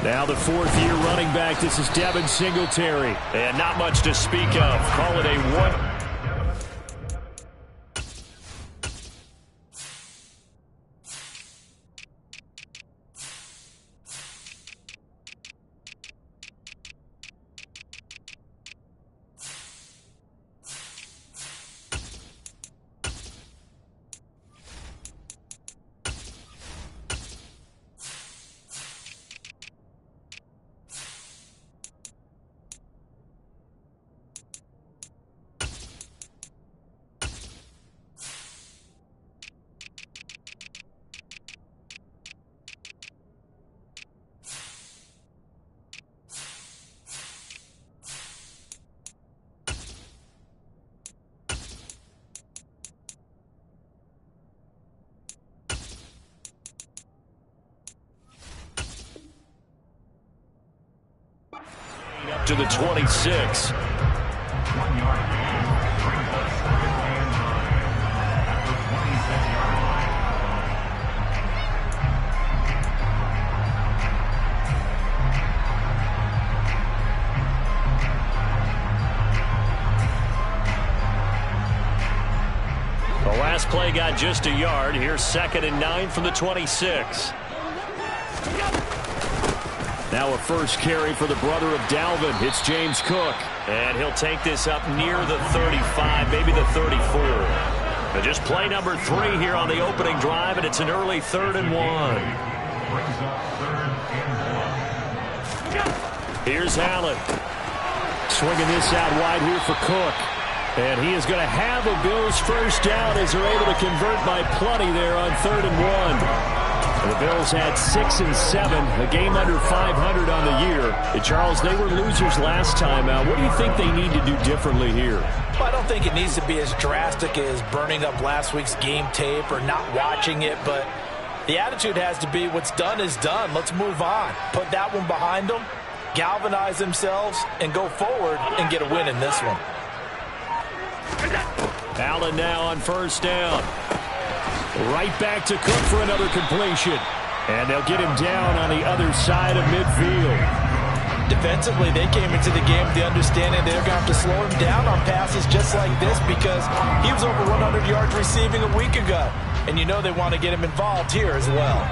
Now the fourth-year running back. This is Devin Singletary. And not much to speak of. Call it a one. To the 26. The last play got just a yard. Here's 2nd and 9 from the 26. Now a first carry for the brother of Dalvin. It's James Cook. And he'll take this up near the 35, maybe the 34. But just play number 3 here on the opening drive, and it's an early 3rd and 1. Here's Allen. Swinging this out wide here for Cook. And he is going to have a Bills first down as they're able to convert by plenty there on 3rd and 1. The Bills had 6 and 7, a game under 500 on the year. And Charles, they were losers last time out. What do you think they need to do differently here? Well, I don't think it needs to be as drastic as burning up last week's game tape or not watching it, but the attitude has to be what's done is done. Let's move on. Put that one behind them, galvanize themselves, and go forward and get a win in this one. Allen now on first down. Right back to Cook for another completion. And they'll get him down on the other side of midfield. Defensively, they came into the game with the understanding they're going to have to slow him down on passes just like this because he was over 100 yards receiving a week ago. And you know they want to get him involved here as well.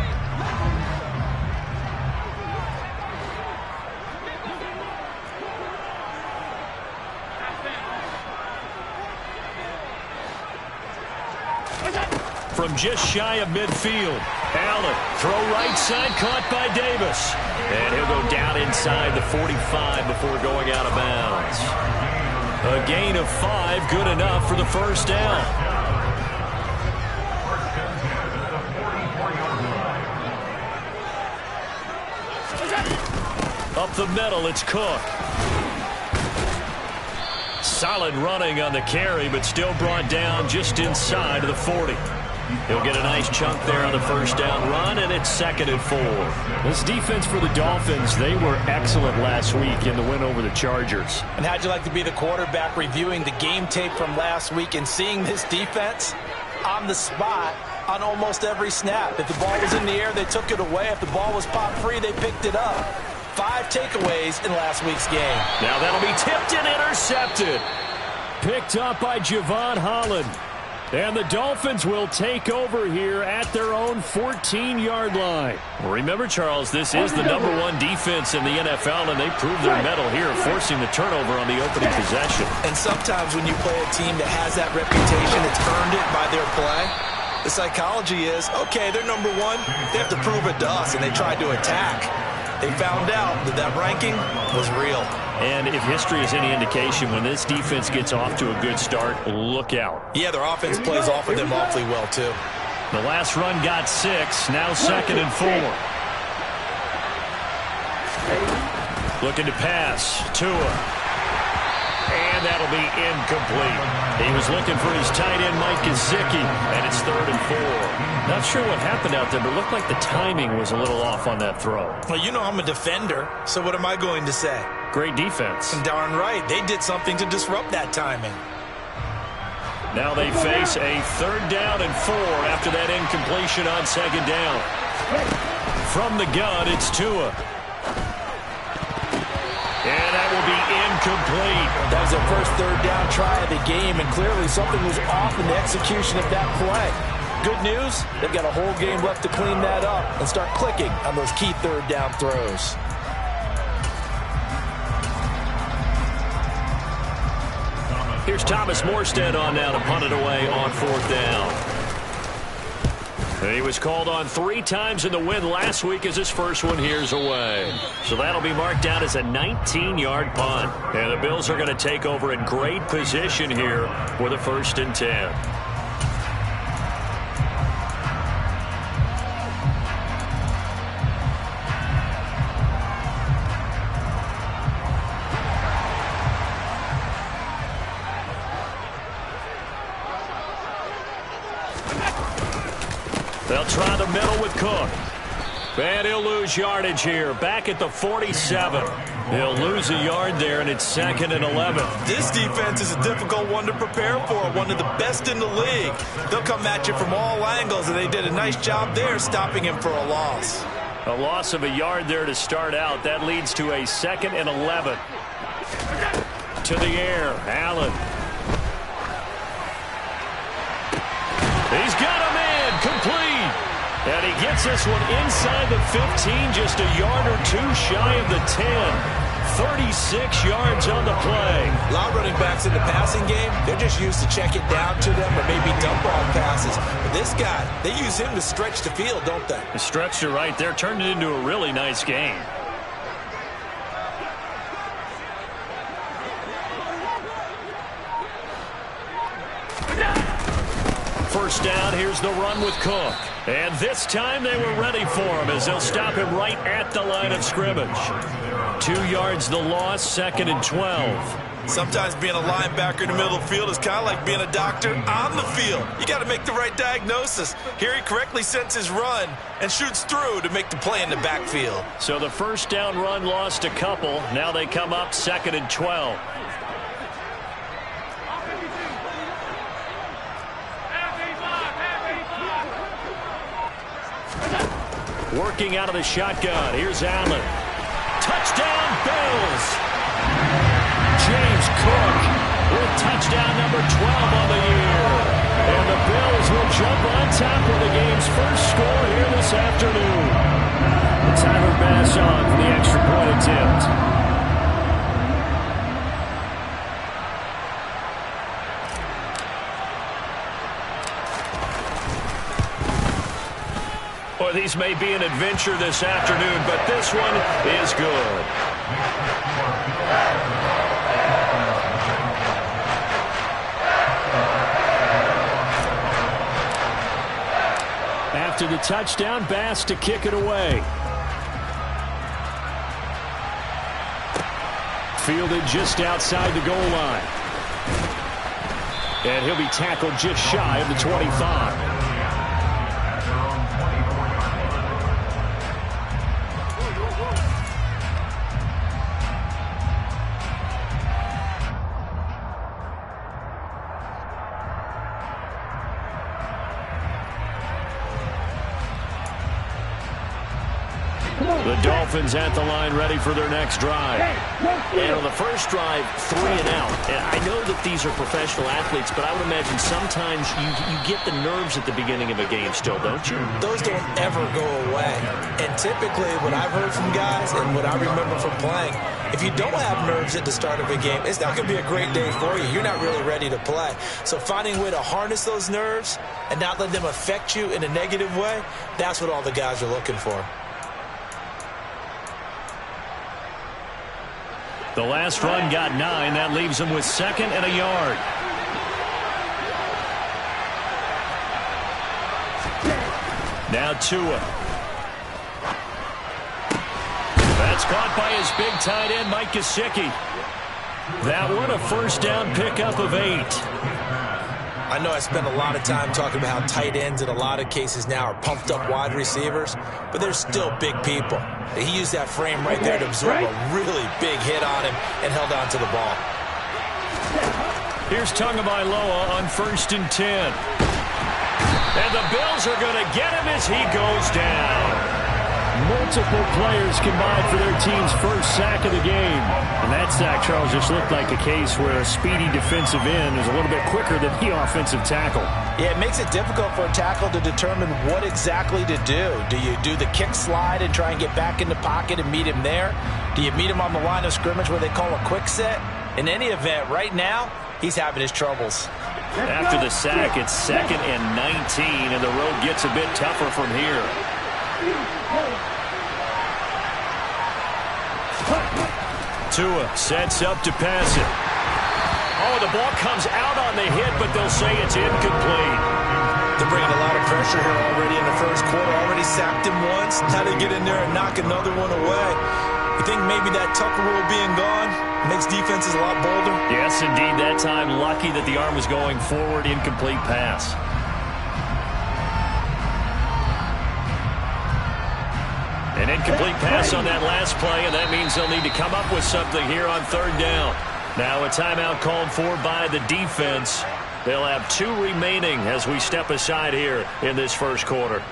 From just shy of midfield, Allen, throw right side, caught by Davis. And he'll go down inside the 45 before going out of bounds. A gain of 5, good enough for the first down. Up the middle, it's Cook. Solid running on the carry, but still brought down just inside of the 40. He'll get a nice chunk there on the first down run, and it's 2nd and 4. This defense for the Dolphins, they were excellent last week in the win over the Chargers. And how'd you like to be the quarterback reviewing the game tape from last week and seeing this defense on the spot on almost every snap? If the ball was in the air, they took it away. If the ball was popped free, they picked it up. 5 takeaways in last week's game. Now that'll be tipped and intercepted. Picked up by Javon Holland. And the Dolphins will take over here at their own 14-yard line. Remember, Charles, this is the #1 defense in the NFL, and they proved their mettle here, forcing the turnover on the opening possession. And sometimes when you play a team that has that reputation, it's earned it by their play. The psychology is, okay, they're #1. They have to prove it to us, and they tried to attack. They found out that that ranking was real. And if history is any indication, when this defense gets off to a good start, look out. Yeah, their offense plays off of them awfully well, too. The last run got 6, now 2nd and 4. Looking to pass, Tua. And that'll be incomplete. He was looking for his tight end, Mike Gesicki, and it's 3rd and 4. Not sure what happened out there, but it looked like the timing was a little off on that throw. Well, you know I'm a defender, so what am I going to say? Great defense. And darn right, they did something to disrupt that timing. Now they face a 3rd down and 4 after that incompletion on 2nd down. From the gun, it's Tua. And that will be incomplete. That was their first third down try of the game, and clearly something was off in the execution of that play. Good news, they've got a whole game left to clean that up and start clicking on those key third down throws. Here's Thomas Morstead on now to punt it away on fourth down. And he was called on 3 times in the win last week as his first one here's away. So that'll be marked down as a 19-yard punt. And the Bills are going to take over in great position here with a 1st and 10. They'll try the middle with Cook. And he'll lose yardage here. Back at the 47. He'll lose a yard there, and it's 2nd and 11. This defense is a difficult one to prepare for. One of the best in the league. They'll come at you from all angles, and they did a nice job there stopping him for a loss. A loss of a yard there to start out. That leads to a 2nd and 11. To the air, Allen. He's got him in, complete. And he gets this one inside the 15, just a yard or 2 shy of the 10. 36 yards on the play. A lot of running backs in the passing game, they're just used to check it down to them or maybe dump off passes. But this guy, they use him to stretch the field, don't they? The stretch to right there turned it into a really nice game. First down, here's the run with Cook. And this time they were ready for him as they'll stop him right at the line of scrimmage. 2 yards the loss, 2nd and 12. Sometimes being a linebacker in the middle of the field is kind of like being a doctor on the field. You got to make the right diagnosis. Here he correctly sets his run and shoots through to make the play in the backfield. So the first down run lost a couple. Now they come up 2nd and 12. Working out of the shotgun. Here's Allen. Touchdown, Bills. James Cook with touchdown number 12 on the year. And the Bills will jump on top with the game's first score here this afternoon. Tyler Bass on for the extra point attempt. Well, these may be an adventure this afternoon, but this one is good. After the touchdown, Bass to kick it away. Fielded just outside the goal line. And he'll be tackled just shy of the 25. The Dolphins at the line ready for their next drive. And on the first drive, 3 and out. And I know that these are professional athletes, but I would imagine sometimes you get the nerves at the beginning of a game still, don't you? Those don't ever go away. And typically what I've heard from guys and what I remember from playing, if you don't have nerves at the start of a game, it's not going to be a great day for you. You're not really ready to play. So finding a way to harness those nerves and not let them affect you in a negative way, that's what all the guys are looking for. The last run got 9. That leaves him with 2nd and a yard. Now Tua. That's caught by his big tight end, Mike Gesicki. That one a first down pickup of 8. I know I spend a lot of time talking about how tight ends in a lot of cases now are pumped up wide receivers, but they're still big people. He used that frame right there to absorb a really big hit on him and held on to the ball. Here's Tagovailoa on 1st and 10. And the Bills are going to get him as he goes down. More Multiple players combined for their team's first sack of the game. And that sack, Charles, just looked like a case where a speedy defensive end is a little bit quicker than the offensive tackle. Yeah, it makes it difficult for a tackle to determine what exactly to do. Do you do the kick slide and try and get back in the pocket and meet him there? Do you meet him on the line of scrimmage where they call a quick set? In any event, right now, he's having his troubles. After the sack, it's 2nd and 19, and the road gets a bit tougher from here. Tua sets up to pass it. Oh, the ball comes out on the hit, but they'll say it's incomplete. They're bringing a lot of pressure here already in the first quarter. Already sacked him once. Now they get in there and knock another one away. You think maybe that Tucker rule being gone makes defenses a lot bolder? Yes, indeed. That time, lucky that the arm was going forward. Incomplete pass. An incomplete pass on that last play, and that means they'll need to come up with something here on 3rd down. Now a timeout called for by the defense. They'll have 2 remaining as we step aside here in this first quarter.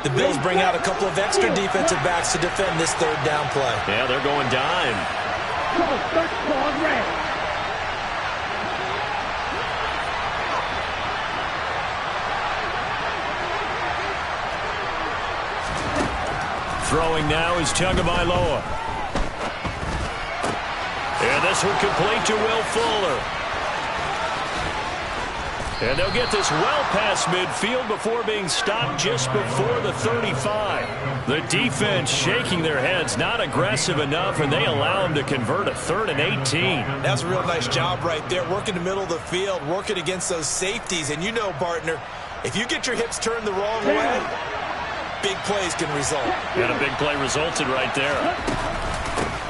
The Bills bring out a couple of extra defensive backs to defend this 3rd down play. Yeah, they're going dime. Throwing now is Tagovailoa. And this one complete to Will Fuller. And they'll get this well past midfield before being stopped just before the 35. The defense shaking their heads, not aggressive enough, and they allow them to convert a 3rd and 18. That's a real nice job right there, working the middle of the field, working against those safeties. And you know, partner, if you get your hips turned the wrong way, big plays can result. And a big play resulted right there.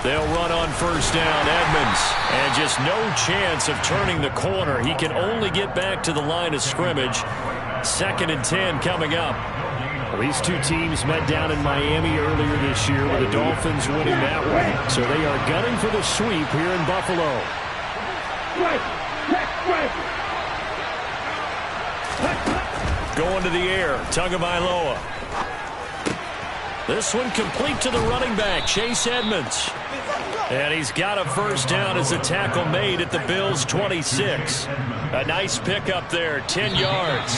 They'll run on 1st down, Edmonds. And just no chance of turning the corner. He can only get back to the line of scrimmage. 2nd and 10 coming up. Well, these two teams met down in Miami earlier this year with the Dolphins winning that one. So they are gunning for the sweep here in Buffalo. Going to the air, Tagovailoa. This one complete to the running back, Chase Edmonds. And he's got a 1st down as a tackle made at the Bills' 26. A nice pickup there, 10 yards.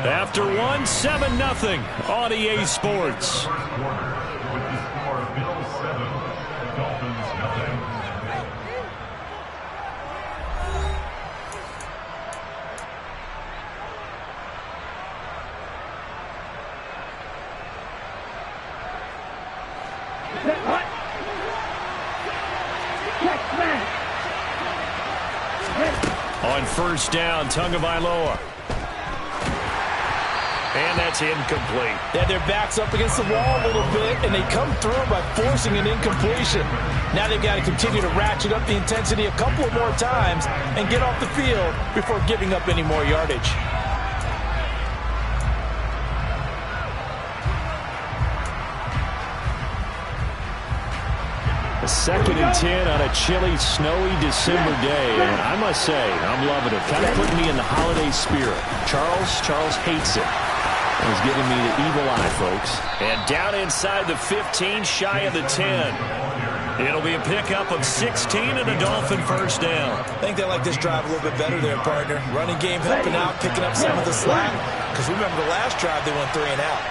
After one, 7-0 on EA Sports. On 1st down, Tagovailoa. And that's incomplete. Yeah, their back's up against the wall a little bit, and they come through by forcing an incompletion. Now they've got to continue to ratchet up the intensity a couple of more times and get off the field before giving up any more yardage. A 2nd and 10 on a chilly, snowy December day. And I must say, I'm loving it. Kind of putting me in the holiday spirit. Charles hates it. He's giving me the evil eye, folks. And down inside the 15, shy of the 10. It'll be a pickup of 16 and a Dolphin 1st down. I think they like this drive a little bit better there, partner. Running game helping out, picking up some of the slack. Because remember the last drive, they went 3 and out.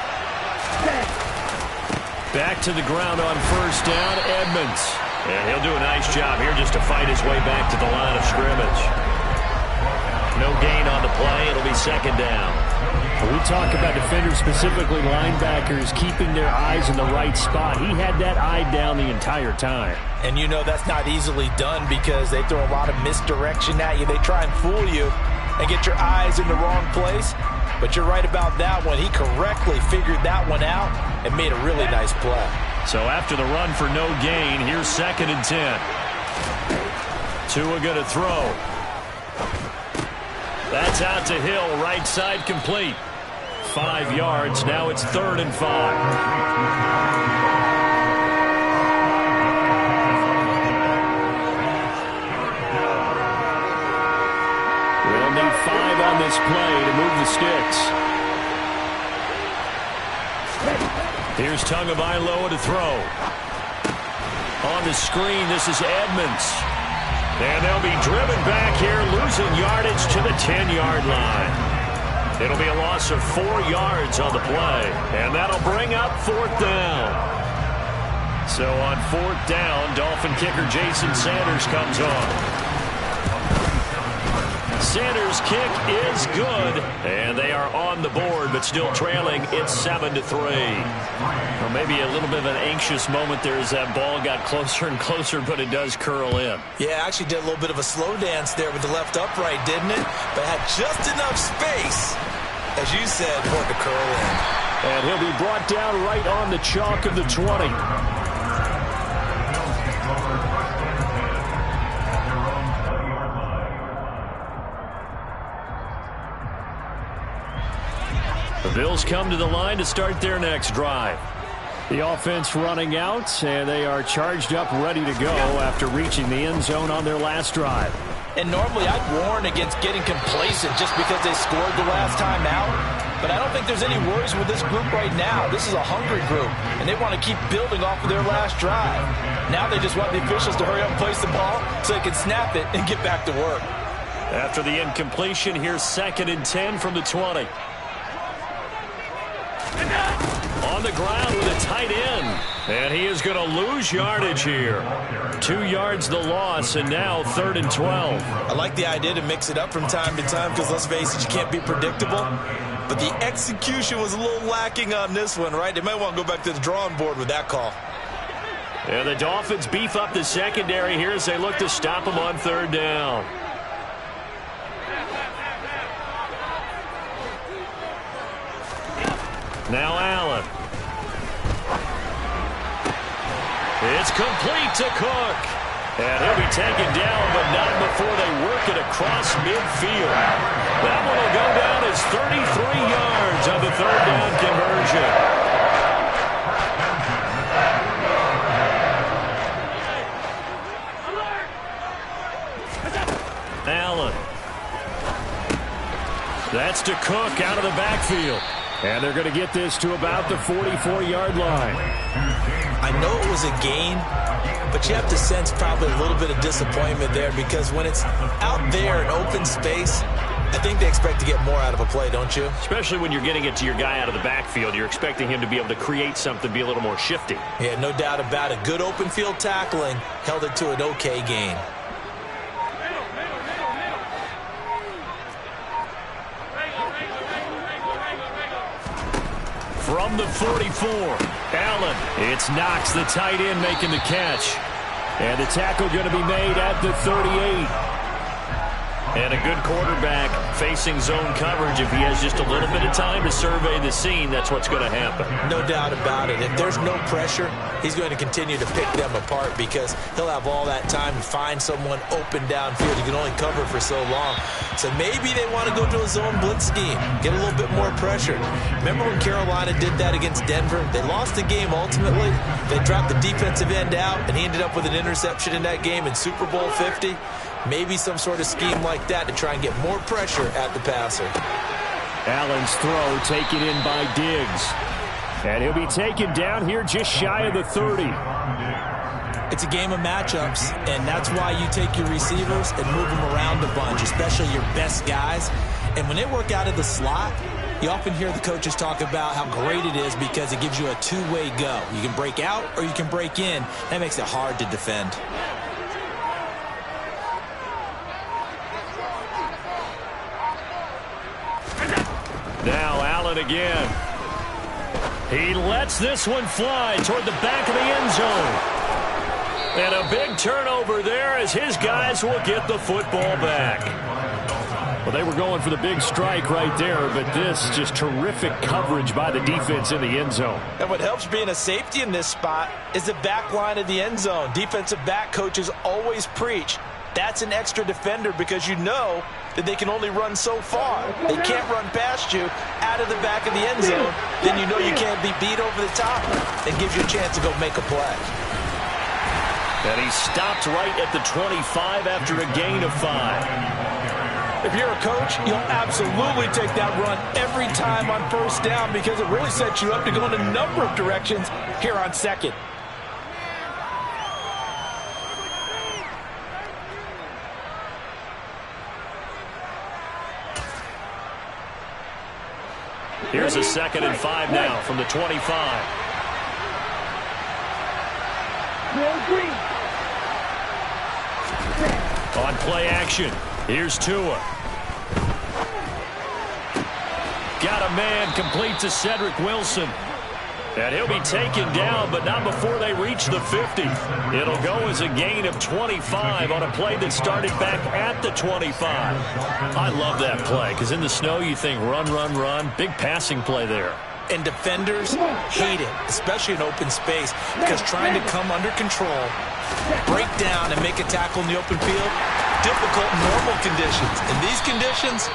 Back to the ground on 1st down, Edmonds. And he'll do a nice job here just to fight his way back to the line of scrimmage. No gain on the play. It'll be 2nd down. When we talk about defenders, specifically linebackers, keeping their eyes in the right spot. He had that eye down the entire time. And you know that's not easily done because they throw a lot of misdirection at you. They try and fool you and get your eyes in the wrong place. But you're right about that one. He correctly figured that one out and made a really nice play. So after the run for no gain, here's 2nd and 10. Tua going to throw. That's out to Hill, right side complete. 5 yards. Now it's 3rd and 5. They'll need 5 on this play to move the sticks. Here's Tagovailoa to throw. On the screen, this is Edmonds. And they'll be driven back here, losing yardage to the 10-yard line. It'll be a loss of 4 yards on the play. And that'll bring up 4th down. So on 4th down, Dolphin kicker Jason Sanders comes on. Sanders' kick is good, and they are on the board, but still trailing. It's 7-3. Well, maybe a little bit of an anxious moment there as that ball got closer and closer, but it does curl in. Yeah, actually did a little bit of a slow dance there with the left upright, didn't it? But had just enough space, as you said, for it to curl in. And he'll be brought down right on the chalk of the 20. The Bills come to the line to start their next drive. The offense running out, and they are charged up, ready to go after reaching the end zone on their last drive. And normally I'd warn against getting complacent just because they scored the last time out. But I don't think there's any worries with this group right now. This is a hungry group, and they want to keep building off of their last drive. Now they just want the officials to hurry up and place the ball so they can snap it and get back to work. After the incompletion, here's 2nd and 10 from the 20. On the ground with a tight end. And he is going to lose yardage here. 2 yards the loss, and now 3rd and 12. I like the idea to mix it up from time to time because, let's face it, you can't be predictable. But the execution was a little lacking on this one, right? They might want to go back to the drawing board with that call. And the Dolphins beef up the secondary here as they look to stop him on 3rd down. Now Allen. It's complete to Cook. And he'll be taken down, but not before they work it across midfield. That one will go down as 33 yards on the 3rd down conversion. Allen. That's to Cook out of the backfield. And they're going to get this to about the 44-yard line. I know it was a gain, but you have to sense probably a little bit of disappointment there because when it's out there in open space, I think they expect to get more out of a play, don't you? Especially when you're getting it to your guy out of the backfield. You're expecting him to be able to create something, be a little more shifty. Yeah, no doubt about it. Good open field tackling held it to an okay gain. From the 44, Allen. It's Knox, the tight end, making the catch. And the tackle going to be made at the 38. And a good quarterback facing zone coverage. If he has just a little bit of time to survey the scene, that's what's going to happen. No doubt about it. If there's no pressure, he's going to continue to pick them apart because he'll have all that time to find someone open downfield. He can only cover for so long. So maybe they want to go to a zone blitz scheme, get a little bit more pressure. Remember when Carolina did that against Denver? They lost the game ultimately. They dropped the defensive end out, and he ended up with an interception in that game in Super Bowl 50. Maybe some sort of scheme like that to try and get more pressure at the passer. Allen's throw taken in by Diggs. And he'll be taken down here just shy of the 30. It's a game of matchups, and that's why you take your receivers and move them around a bunch, especially your best guys. And when they work out of the slot, you often hear the coaches talk about how great it is because it gives you a two-way go. You can break out or you can break in. That makes it hard to defend. Now Allen again. He lets this one fly toward the back of the end zone. And a big turnover there as his guys will get the football back. Well, they were going for the big strike right there, but this just terrific coverage by the defense in the end zone. And what helps being a safety in this spot is the back line of the end zone. Defensive back coaches always preach, That's an extra defender because you know that they can only run so far. They can't run past you out of the back of the end zone. Then you know you can't be beat over the top. It gives you a chance to go make a play. And he stopped right at the 25 after a gain of 5. If you're a coach, you'll absolutely take that run every time on first down because it really sets you up to go in a number of directions here on second. Here's a 2nd and 5 now from the 25. On play action, here's Tua. Got a man complete to Cedric Wilson. And he'll be taken down, but not before they reach the 50. It'll go as a gain of 25 on a play that started back at the 25. I love that play because in the snow you think run, run, run. Big passing play there. And defenders hate it, especially in open space, because trying to come under control, break down, and make a tackle in the open field, difficult in normal conditions. In these conditions,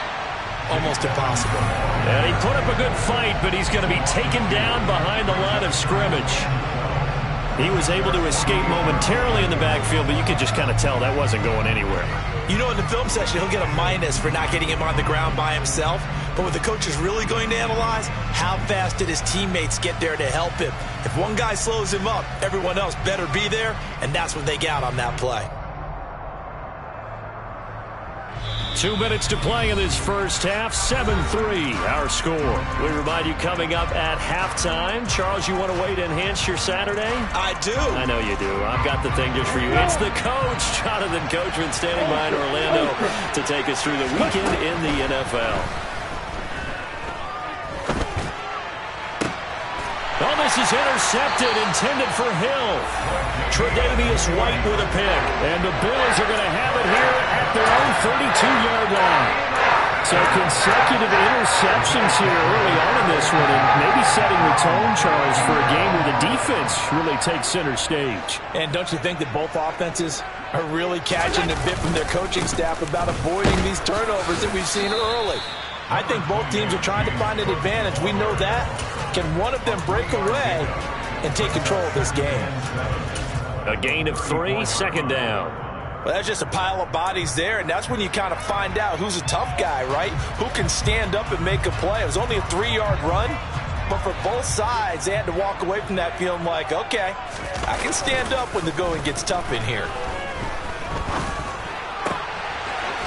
almost impossible. And he put up a good fight, but he's going to be taken down behind the line of scrimmage. He was able to escape momentarily in the backfield, but you could just kind of tell that wasn't going anywhere. You know, in the film session, he'll get a minus for not getting him on the ground by himself. But what the coach is really going to analyze, how fast did his teammates get there to help him? If one guy slows him up, everyone else better be there, and that's what they got on that play. 2 minutes to play in this first half. 7-3 our score. We remind you coming up at halftime. Charles, you want a way to enhance your Saturday? I do. I know you do. I've got the thing just for you. It's the coach, Jonathan Coachman, standing by in Orlando to take us through the weekend in the NFL. Oh, this is intercepted, intended for Hill. Tre'Davious White with a pick. And the Bills are going to have it here at their own 32-yard line. So consecutive interceptions here early on in this one, and maybe setting the tone, Charles, for a game where the defense really takes center stage. And don't you think that both offenses are really catching a bit from their coaching staff about avoiding these turnovers that we've seen early? I think both teams are trying to find an advantage. We know that. Can one of them break away and take control of this game? A gain of 3, 2nd down. Well, that's just a pile of bodies there, and that's when you kind of find out who's a tough guy, right? Who can stand up and make a play. It was only a 3-yard run, but for both sides, they had to walk away from that feeling like, okay, I can stand up when the going gets tough in here.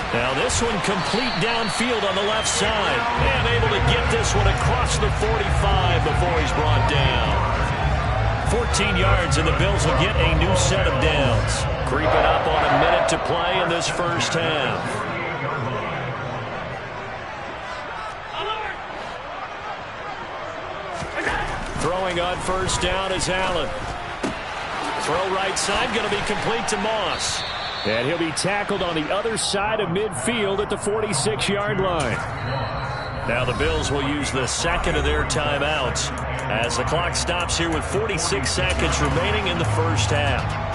Now this one complete downfield on the left side. And able to get this one across the 45 before he's brought down. 14 yards, and the Bills will get a new set of downs. Creeping up on a minute to play in this first half. Throwing on first down is Allen. Throw right side, going to be complete to Moss. And he'll be tackled on the other side of midfield at the 46-yard line. Now the Bills will use the second of their timeouts as the clock stops here with 46 seconds remaining in the first half.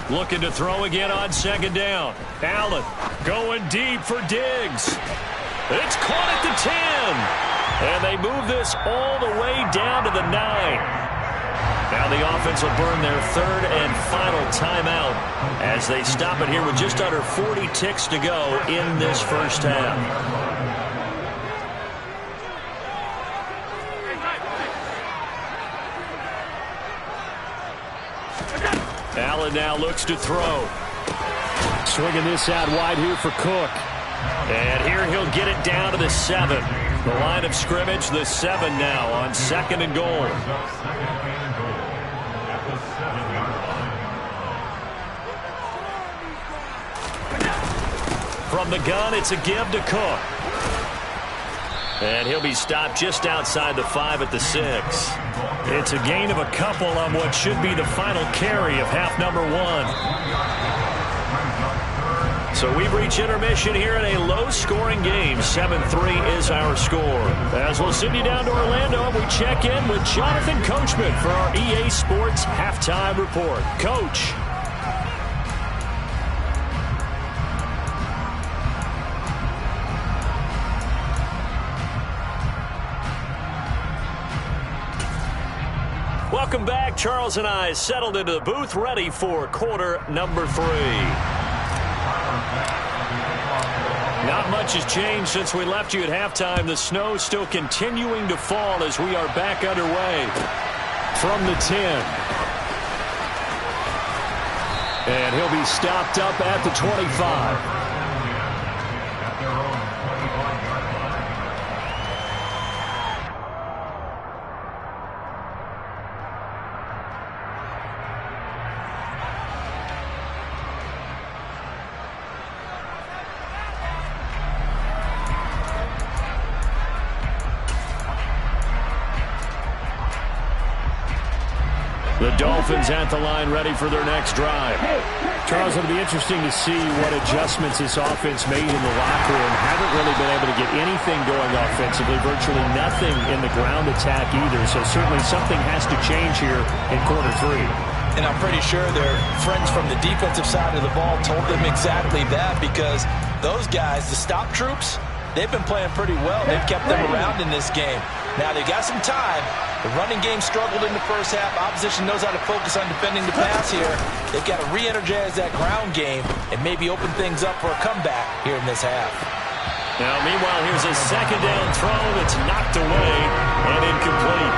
Looking to throw again on 2nd down. Allen going deep for Diggs. It's caught at the 10. And they move this all the way down to the 9. Now the offense will burn their 3rd and final timeout as they stop it here with just under 40 ticks to go in this first half. Allen now looks to throw. Swinging this out wide here for Cook. And here he'll get it down to the 7. The line of scrimmage, the 7 now on 2nd and goal. From the gun, it's a give to Cook. And he'll be stopped just outside the 5 at the 6. It's a gain of a couple on what should be the final carry of half number 1. So we've reached intermission here in a low-scoring game. 7-3 is our score. As we'll send you down to Orlando, we check in with Jonathan Coachman for our EA Sports Halftime Report. Coach. Welcome back. Charles and I settled into the booth, ready for quarter number 3. Not much has changed since we left you at halftime. The snow still continuing to fall as we are back underway from the 10. And he'll be stopped up at the 25. The Dolphins at the line, ready for their next drive. Charles, it'll be interesting to see what adjustments this offense made in the locker room. Haven't really been able to get anything going offensively, virtually nothing in the ground attack either. So certainly something has to change here in quarter 3. And I'm pretty sure their friends from the defensive side of the ball told them exactly that, because those guys, the stop troops, they've been playing pretty well. They've kept them around in this game. Now they've got some time. The running game struggled in the first half. Opposition knows how to focus on defending the pass here. They've got to re-energize that ground game and maybe open things up for a comeback here in this half. Now, meanwhile, here's a second down throw that's knocked away and incomplete.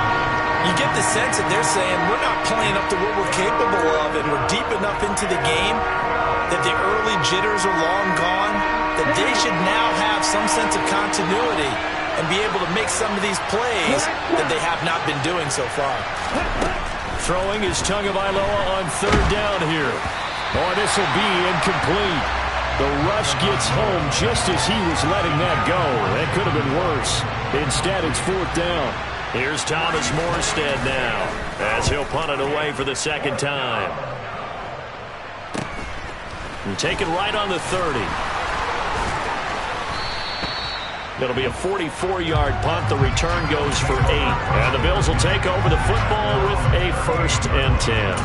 You get the sense that they're saying we're not playing up to what we're capable of, and we're deep enough into the game that the early jitters are long gone, that they should now have some sense of continuity and be able to make some of these plays that they have not been doing so far. Throwing is Tagovailoa on third down here. Oh, this will be incomplete. The rush gets home just as he was letting that go. That could have been worse. Instead, it's fourth down. Here's Thomas Morstead now as he'll punt it away for the second time. And taken right on the 30. It'll be a 44-yard punt. The return goes for 8. And the Bills will take over the football with a 1st and 10.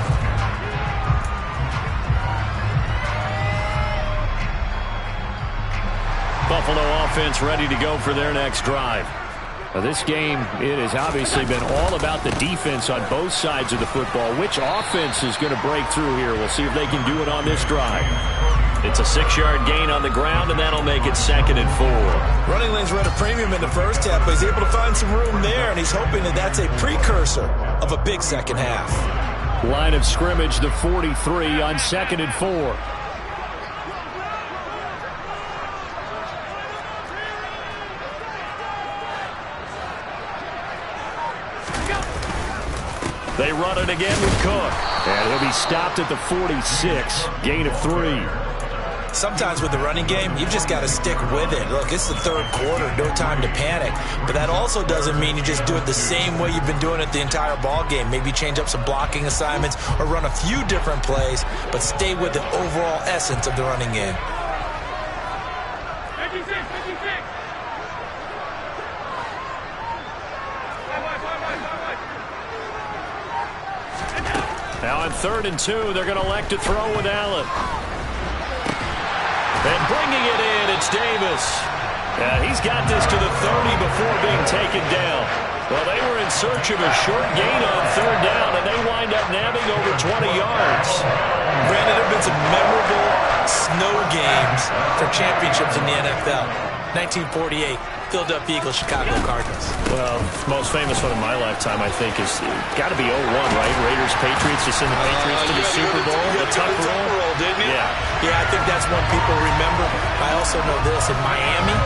Buffalo offense ready to go for their next drive. Now this game, it has obviously been all about the defense on both sides of the football. Which offense is going to break through here? We'll see if they can do it on this drive. It's a 6-yard gain on the ground, and that'll make it 2nd and 4. Running lanes were at a premium in the first half, but he's able to find some room there, and he's hoping that that's a precursor of a big second half. Line of scrimmage, the 43 on 2nd and 4. They run it again with Cook. And he'll be stopped at the 46. Gain of 3. Sometimes with the running game, you've just got to stick with it. Look, it's the third quarter, no time to panic. But that also doesn't mean you just do it the same way you've been doing it the entire ball game. Maybe change up some blocking assignments or run a few different plays, but stay with the overall essence of the running game. Now on 3rd and 2, they're going to elect to throw with Allen. And bringing it in, it's Davis. He's got this to the 30 before being taken down. Well, they were in search of a short gain on 3rd down, and they wind up nabbing over 20 yards. Granted, there have been some memorable snow games for championships in the NFL. 1948. Philadelphia Eagles, Chicago Cardinals. Well, most famous one in my lifetime, I think, is got to be 01, right? Raiders, Patriots, to send the Patriots to the Super Bowl. The Tuck roll, didn't you? Yeah, I think that's one people remember. I also know this. In Miami,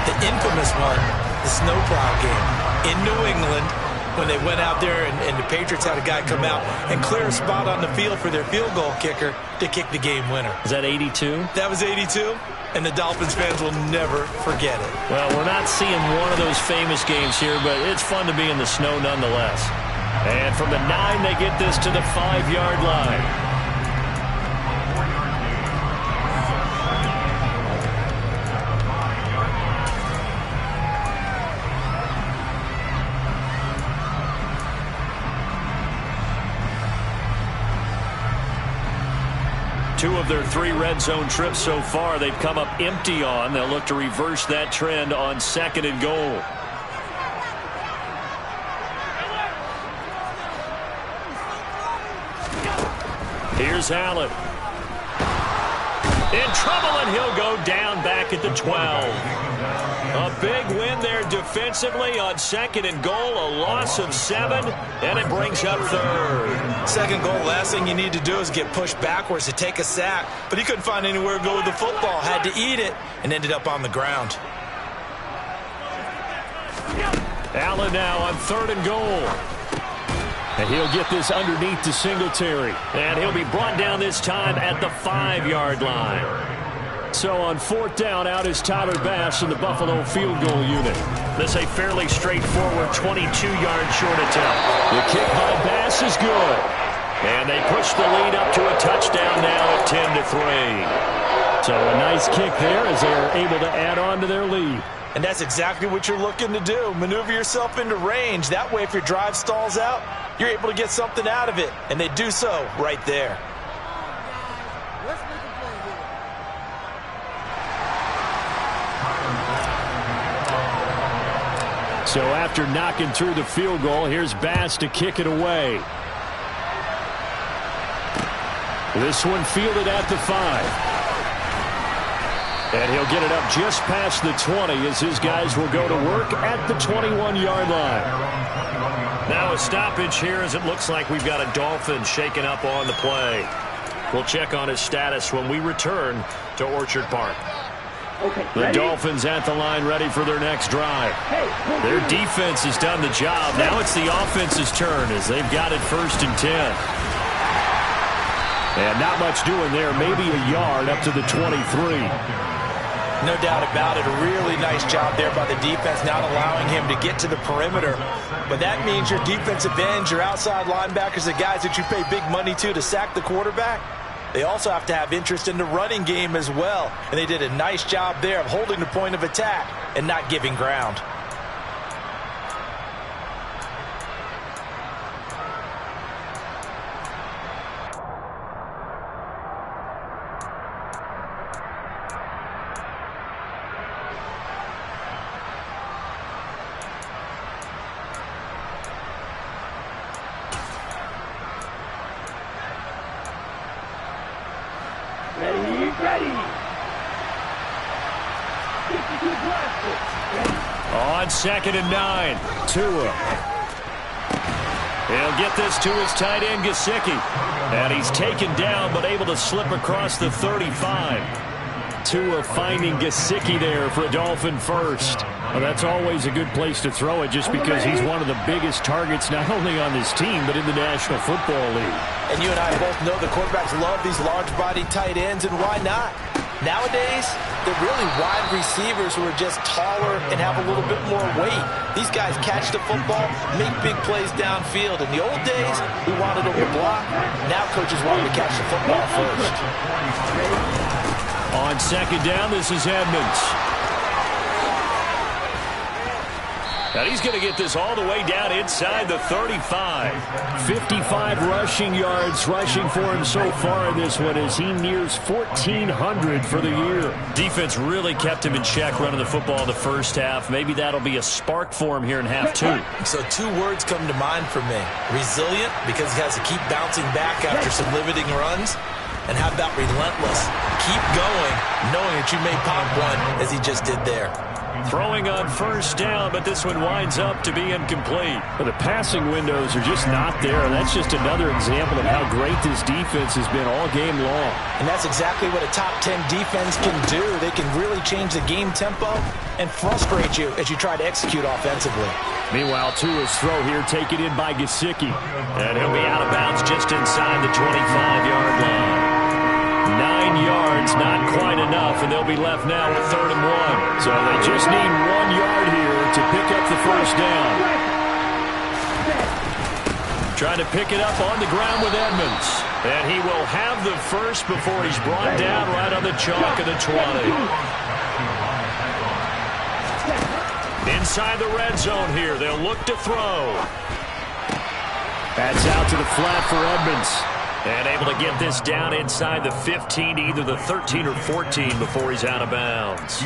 the infamous one, the snowplow game. In New England, when they went out there and the Patriots had a guy come out and clear a spot on the field for their field goal kicker to kick the game winner. Is that 82? That was 82. And the Dolphins fans will never forget it. Well, we're not seeing one of those famous games here, but it's fun to be in the snow nonetheless. And from the 9, they get this to the 5-yard line. 2 of their 3 red zone trips so far they've come up empty on. They'll look to reverse that trend on 2nd and goal. Here's Allen. In trouble, and he'll go down back at the 12. A big win there defensively on 2nd and goal, a loss of 7, and it brings up 3rd. 2nd goal, last thing you need to do is get pushed backwards to take a sack. But he couldn't find anywhere to go with the football, had to eat it, and ended up on the ground. Allen now on 3rd and goal. And he'll get this underneath to Singletary. And he'll be brought down this time at the 5-yard line. So on 4th down, out is Tyler Bass in the Buffalo field goal unit. This a fairly straightforward 22-yard short attempt. The kick by Bass is good. And they push the lead up to a touchdown now at 10-3. So a nice kick there as they're able to add on to their lead. And that's exactly what you're looking to do. Maneuver yourself into range. That way, if your drive stalls out, you're able to get something out of it. And they do so right there. So after knocking through the field goal, here's Bass to kick it away. This one fielded at the 5. And he'll get it up just past the 20 as his guys will go to work at the 21-yard line. Now a stoppage here as it looks like we've got a Dolphin shaken up on the play. We'll check on his status when we return to Orchard Park. The Dolphins at the line ready for their next drive. Their defense has done the job. Now it's the offense's turn as they've got it 1st and 10. And not much doing there. Maybe a yard up to the 23. No doubt about it. A really nice job there by the defense, not allowing him to get to the perimeter. But that means your defensive ends, your outside linebackers, the guys that you pay big money to sack the quarterback, they also have to have interest in the running game as well. And they did a nice job there of holding the point of attack and not giving ground. On 2nd and 9, Tua. He'll get this to his tight end, Gesicki. And he's taken down, but able to slip across the 35. Tua finding Gesicki there for a Dolphin first. Well, that's always a good place to throw it just because he's one of the biggest targets not only on this team, but in the National Football League. And you and I both know the quarterbacks love these large-bodied tight ends, and why not? Nowadays, they're really wide receivers who are just taller and have a little bit more weight. These guys catch the football, make big plays downfield. In the old days, we wanted them to block. Now coaches want them to catch the football first. On 2nd down, this is Edmonds. And he's going to get this all the way down inside the 35. 55 rushing yards rushing for him so far in this one as he nears 1,400 for the year. Defense really kept him in check running the football in the first half. Maybe that'll be a spark for him here in half 2. So 2 words come to mind for me. Resilient, because he has to keep bouncing back after some limiting runs. And how about relentless? Keep going, knowing that you may pop one as he just did there. Throwing on 1st down, but this one winds up to be incomplete. But the passing windows are just not there. That's just another example of how great this defense has been all game long. And that's exactly what a top 10 defense can do. They can really change the game tempo and frustrate you as you try to execute offensively. Meanwhile, Tua's throw here taken in by Gesicki. And he'll be out of bounds just inside the 25-yard line. 9 yards, not quite enough, and they'll be left now with 3rd and 1. So they just need 1 yard here to pick up the 1st down. Trying to pick it up on the ground with Edmonds. And he will have the first before he's brought down right on the chalk of the 20. Inside the red zone here, they'll look to throw. That's out to the flat for Edmonds. And able to get this down inside the 15, either the 13 or 14 before he's out of bounds.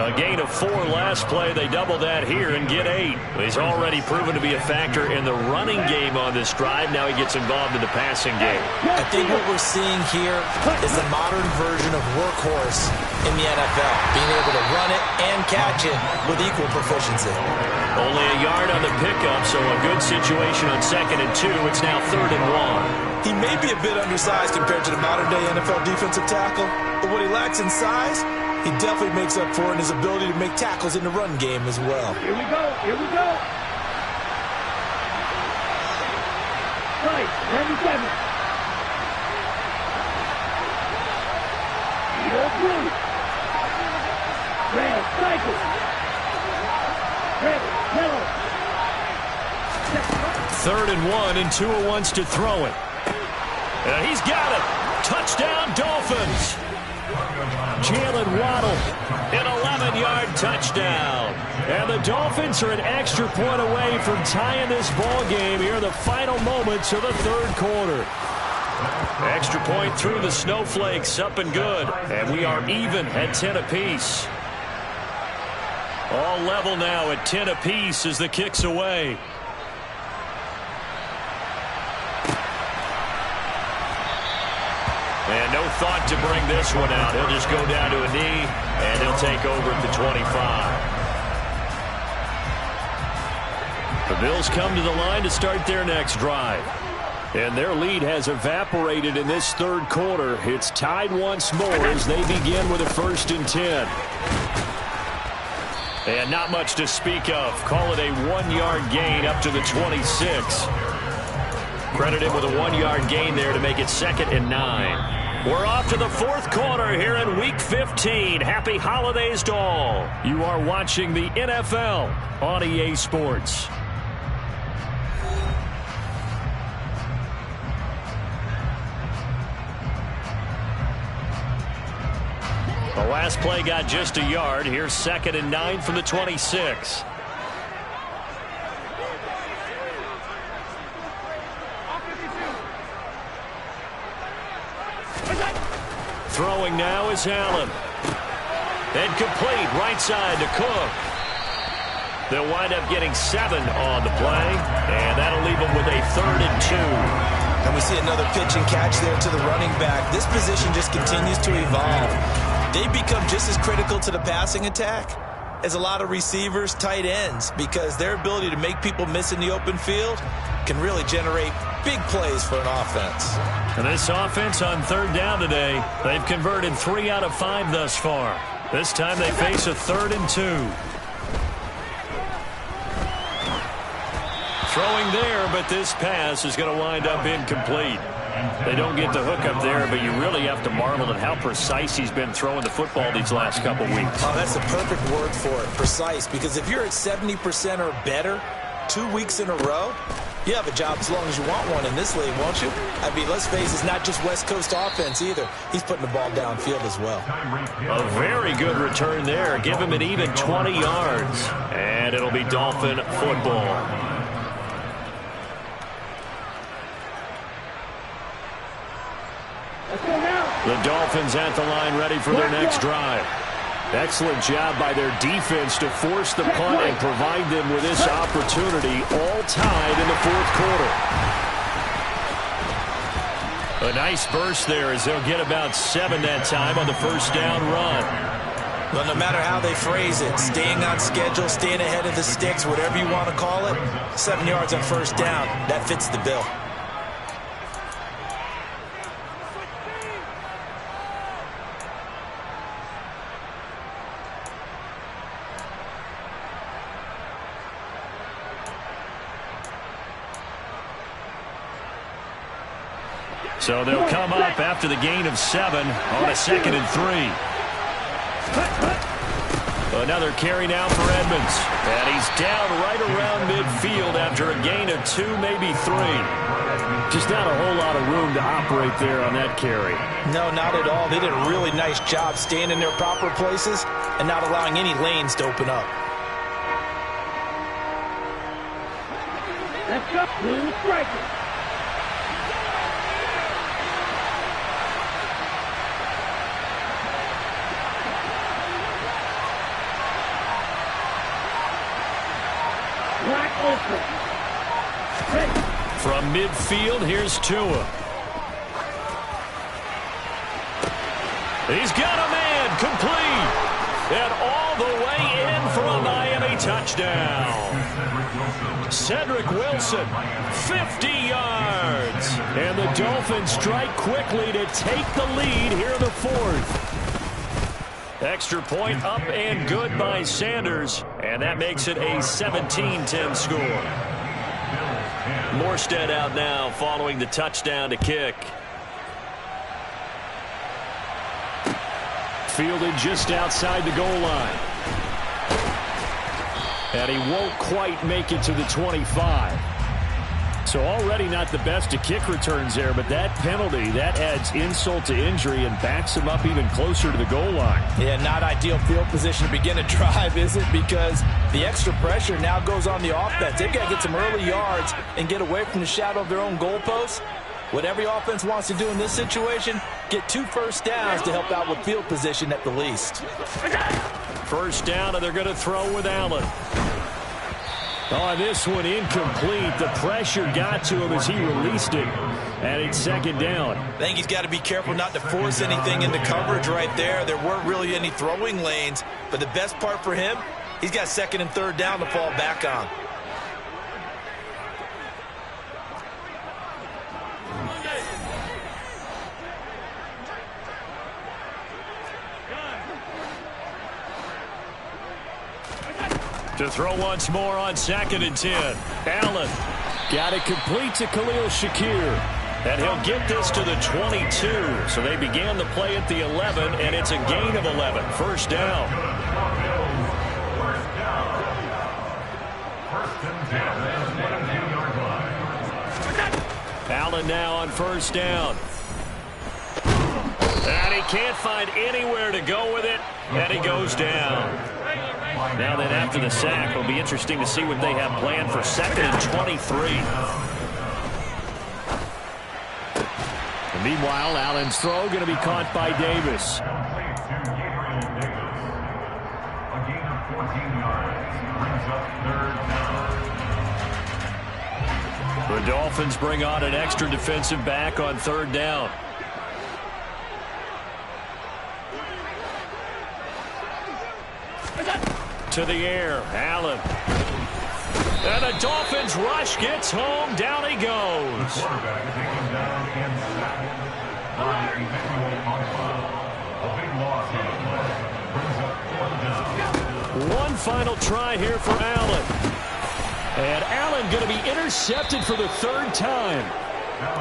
A gain of 4 last play. They double that here and get 8. He's already proven to be a factor in the running game on this drive. Now he gets involved in the passing game. I think what we're seeing here is the modern version of workhorse in the NFL. Being able to run it and catch it with equal proficiency. Only a yard on the pickup, so a good situation on 2nd and 2. It's now 3rd and 1. He may be a bit undersized compared to the modern-day NFL defensive tackle, but what he lacks in size, he definitely makes up for in his ability to make tackles in the run game as well. Here we go. Here we go. Right, 97. You're blue. Red, cycle. Red, yellow. 3rd and 1, and Tua wants to throw it. And he's got it. Touchdown, Dolphins. Jalen Waddle, an 11-yard touchdown. And the Dolphins are an extra point away from tying this ball game here in the final moments of the 3rd quarter. Extra point through the snowflakes, up and good. And we are even at 10 apiece. All level now at 10 apiece as the kick's away. And no thought to bring this one out. He'll just go down to a knee, and he'll take over at the 25. The Bills come to the line to start their next drive. And their lead has evaporated in this 3rd quarter. It's tied once more as they begin with a 1st and 10. And not much to speak of. Call it a 1-yard gain up to the 26. Credited with a 1-yard gain there to make it 2nd and 9. We're off to the 4th quarter here in Week 15. Happy holidays to all. You are watching the NFL on EA Sports. The last play got just a yard. Here's 2nd and 9 from the 26. Throwing now is Allen. And complete right side to Cook. They'll wind up getting 7 on the play, and that'll leave them with a 3rd and 2. And we see another pitch and catch there to the running back. This position just continues to evolve. They become just as critical to the passing attack as a lot of receivers, tight ends, because their ability to make people miss in the open field can really generate big plays for an offense. And this offense on 3rd down today, they've converted 3 out of 5 thus far. This time they face a 3rd and 2. Throwing there, but this pass is going to wind up incomplete. They don't get the hook up there, but you really have to marvel at how precise he's been throwing the football these last couple weeks. Oh, that's the perfect word for it, precise, because if you're at 70% or better 2 weeks in a row, you have a job as long as you want one in this league, won't you? I mean, let's face it, it's not just West Coast offense either. He's putting the ball downfield as well. A very good return there. Give him an even 20 yards. And it'll be Dolphin football. The Dolphins at the line ready for their next drive. Excellent job by their defense to force the punt and provide them with this opportunity, all tied in the 4th quarter. A nice burst there as they'll get about 7 that time on the 1st down run. Well, no matter how they phrase it, staying on schedule, staying ahead of the sticks, whatever you want to call it, 7 yards on 1st down, that fits the bill. So they'll come up after the gain of 7 on a 2nd and 3. Another carry now for Edmonds. And he's down right around midfield after a gain of 2, maybe 3. Just not a whole lot of room to operate there on that carry. No, not at all. They did a really nice job staying in their proper places and not allowing any lanes to open up. Let's go. Blue striker. midfield. Here's Tua. He's got a man complete. And all the way in for a Miami touchdown. Cedric Wilson, 50 yards. And the Dolphins strike quickly to take the lead here in the fourth. Extra point up and good by Sanders. And that makes it a 17-10 score. Morstead out now following the touchdown to kick. Fielded just outside the goal line. And he won't quite make it to the 25. So already not the best of kick returns there, but that penalty, that adds insult to injury and backs him up even closer to the goal line. Yeah, not ideal field position to begin a drive, is it? Because the extra pressure now goes on the offense. They've got to get some early yards and get away from the shadow of their own goalposts. What every offense wants to do in this situation, get 2 first downs to help out with field position at the least. First down, and they're going to throw with Allen. Oh, this one incomplete. The pressure got to him as he released it, and it's second down. I think he's got to be careful not to force anything into coverage right there. There weren't really any throwing lanes, but the best part for him, he's got second and third down to fall back on. To throw once more on 2nd and 10. Allen got it complete to Khalil Shakir. And he'll get this to the 22. So they began the play at the 11, and it's a gain of 11. First down. Allen now on first down. And he can't find anywhere to go with it, and he goes down. Now then, after the sack, it'll be interesting to see what they have planned for 2nd and 23. And meanwhile, Allen's throw going to be caught by Davis. The Dolphins bring on an extra defensive back on 3rd down. To the air, Allen. And the Dolphins rush gets home. Down he goes. One final try here for Allen. And Allen going to be intercepted for the 3rd time.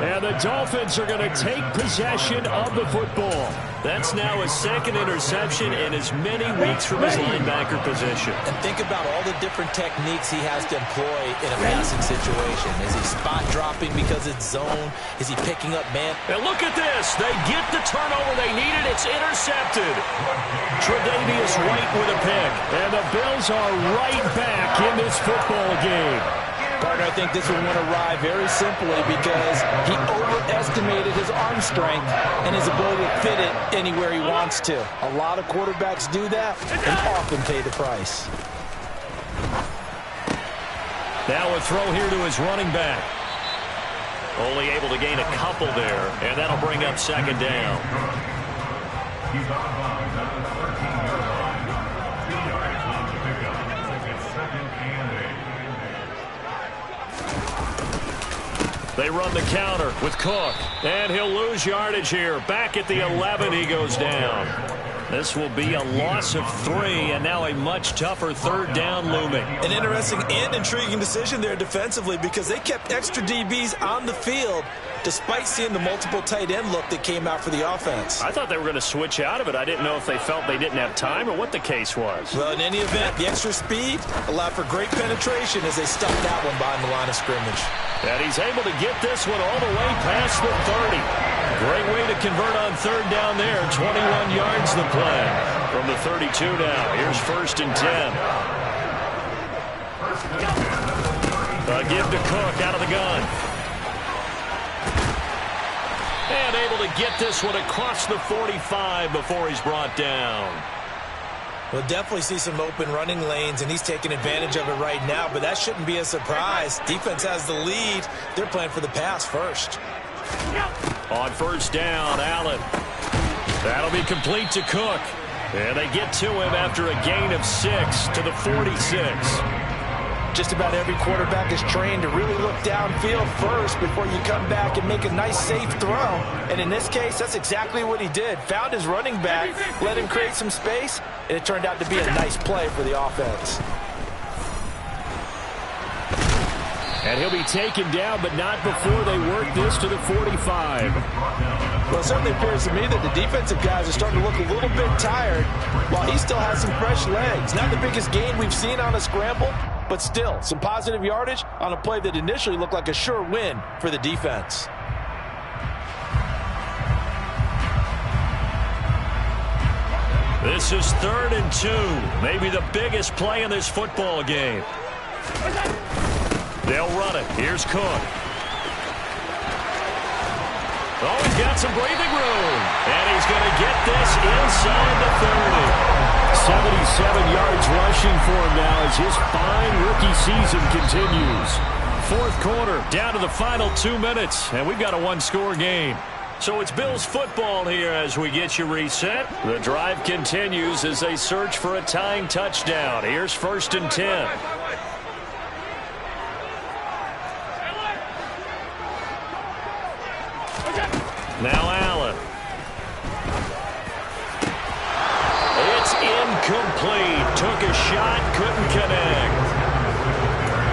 And the Dolphins are going to take possession of the football. That's now his 2nd interception in as many weeks from his linebacker position. And think about all the different techniques he has to employ in a passing situation. Is he spot dropping because it's zone? Is he picking up man? And look at this. They get the turnover they needed. It's intercepted. Tre'Davious White with a pick. And the Bills are right back in this football game. Partner, I think this one went awry very simply because he overestimated his arm strength and his ability to fit it anywhere he wants to. A lot of quarterbacks do that and often pay the price. Now a throw here to his running back. Only able to gain a couple there, and that'll bring up 2nd down. They run the counter with Cook, and he'll lose yardage here. Back at the 11, he goes down. This will be a loss of 3, and now a much tougher 3rd down looming. An interesting and intriguing decision there defensively because they kept extra DBs on the field despite seeing the multiple tight end look that came out for the offense. I thought they were going to switch out of it. I didn't know if they felt they didn't have time or what the case was. Well, in any event, the extra speed allowed for great penetration as they stuck that one behind the line of scrimmage. And he's able to get this one all the way past the 30. Great way to convert on 3rd down there. 21 yards the play. From the 32 now. Here's 1st and 10. Give to Cook out of the gun. And able to get this one across the 45 before he's brought down. We'll definitely see some open running lanes, and he's taking advantage of it right now, but that shouldn't be a surprise. Defense has the lead. They're playing for the pass first. On first down, Allen. That'll be complete to Cook. And they get to him after a gain of 6 to the 46. Just about every quarterback is trained to really look downfield first before you come back and make a nice, safe throw. And in this case, that's exactly what he did. Found his running back, let him create some space, and it turned out to be a nice play for the offense. And he'll be taken down, but not before they work this to the 45. Well, it certainly appears to me that the defensive guys are starting to look a little bit tired while he still has some fresh legs. Not the biggest gain we've seen on a scramble, but still some positive yardage on a play that initially looked like a sure win for the defense. This is 3rd and 2. Maybe the biggest play in this football game. They'll run it. Here's Cook. Oh, he's got some breathing room. And he's going to get this inside the 30. 77 yards rushing for him now as his fine rookie season continues. 4th quarter, down to the final 2 minutes, and we've got a one-score game. So it's Bills football here as we get you reset. The drive continues as they search for a tying touchdown. Here's 1st and 10. Now Allen. It's incomplete. Took a shot, couldn't connect.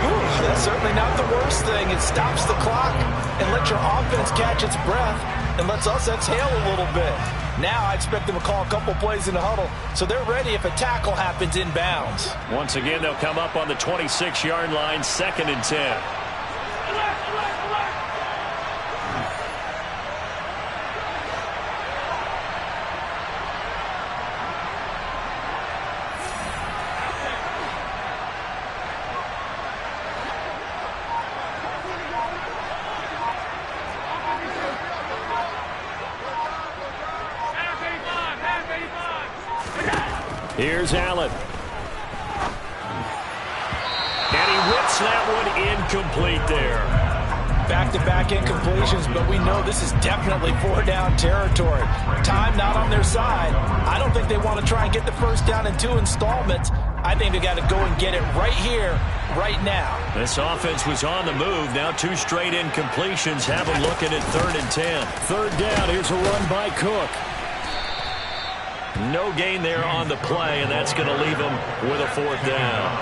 Ooh, that's certainly not the worst thing. It stops the clock and lets your offense catch its breath and lets us exhale a little bit. Now I expect them to call a couple plays in the huddle, so they're ready if a tackle happens inbounds. Once again, they'll come up on the 26-yard line, 2nd and 10. Here's Allen. And he whips that one incomplete there. Back-to-back incompletions, but we know this is definitely 4-down territory. Time not on their side. I don't think they want to try and get the first down in 2 installments. I think they got to go and get it right here, right now. This offense was on the move. Now 2 straight incompletions have them looking at 3rd and 10. 3rd down. Here's a run by Cook. No gain there on the play, and that's going to leave them with a 4th down.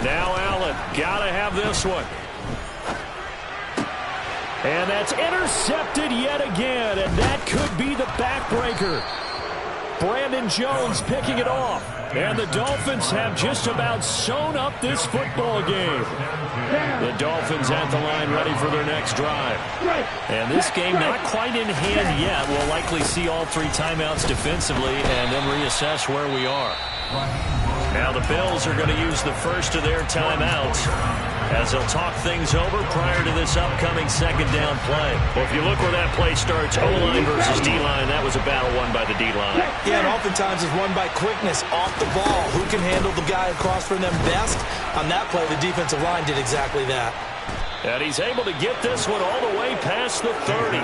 Now Allen, got to have this one. And that's intercepted yet again, and that could be the backbreaker. Brandon Jones picking it off. And the Dolphins have just about sewn up this football game. The Dolphins at the line ready for their next drive. And this game not quite in hand yet. We'll likely see all 3 timeouts defensively and then reassess where we are. Now the Bills are going to use the first of their timeouts as they'll talk things over prior to this upcoming 2nd down play. Well, if you look where that play starts, O-line versus D-line, that was a battle won by the D-line. Yeah, and oftentimes it's won by quickness off the ball. Who can handle the guy across from them best? On that play, the defensive line did exactly that. And he's able to get this one all the way past the 30.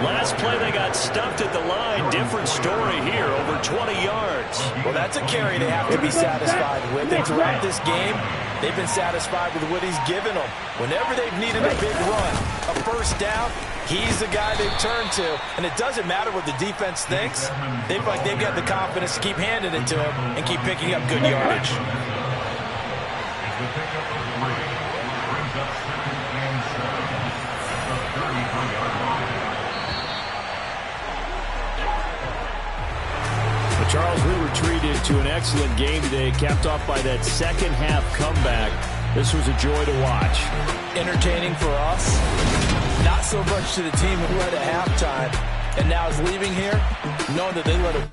Last play, they got stuffed at the line. Different story here, over 20 yards. Well, that's a carry they have to be satisfied with. And throughout this game, they've been satisfied with what he's given them. Whenever they've needed a big run, a first down, he's the guy they've turned to. And it doesn't matter what the defense thinks. They feel like they've got the confidence to keep handing it to him and keep picking up good yardage. Charles, we were treated to an excellent game today, capped off by that second half comeback. This was a joy to watch. Entertaining for us, not so much to the team who led at halftime and now is leaving here knowing that they let it.